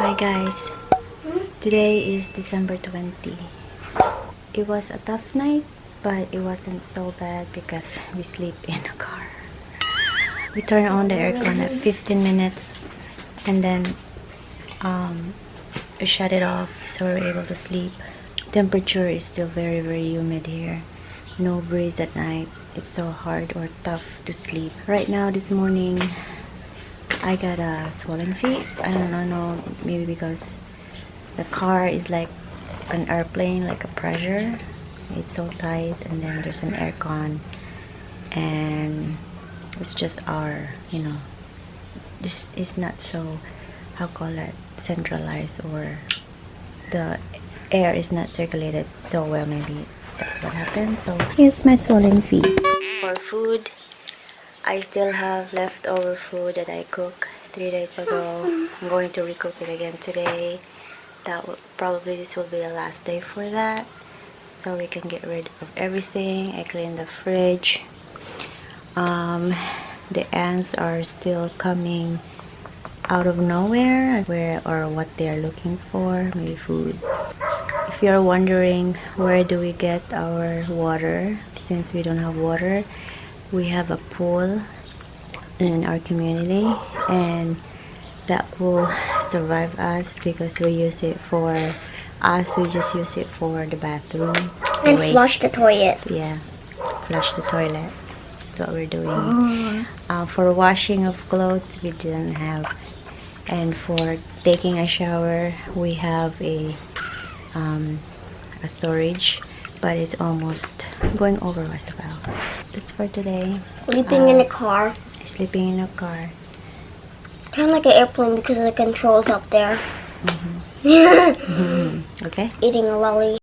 Hi guys, today is December 20. It was a tough night, but it wasn't so bad because we sleep in a car. We turned on the aircon at 15 minutes and then we shut it off so we were able to sleep. Temperature is still very humid here. No breeze at night. It's so hard or tough to sleep. Right now, this morning, I got a swollen feet. I don't know, maybe because the car is like an airplane, like a pressure. It's so tight, and then there's an aircon, and it's just our, this is not so, how call it, centralized, or the air is not circulated so well. Maybe that's what happened. So here's my swollen feet. For food, I still have leftover food that I cooked 3 days ago. I'm going to recook it again today. Probably this will be the last day for that, so we can get rid of everything. I cleaned the fridge. The ants are still coming out of nowhere, or what they're looking for, maybe food. If you're wondering where do we get our water, since we don't have water, we have a pool in our community, and that pool survive us because we use it for us. We just use it for the bathroom and flush the toilet. Yeah, flush the toilet. That's what we're doing. For washing of clothes, we didn't have, and for taking a shower, we have a storage, but it's almost going over as well. That's for today. Sleeping in the car. Sleeping in a car. Kind of like an airplane because of the controls up there. Okay. Eating a lolly.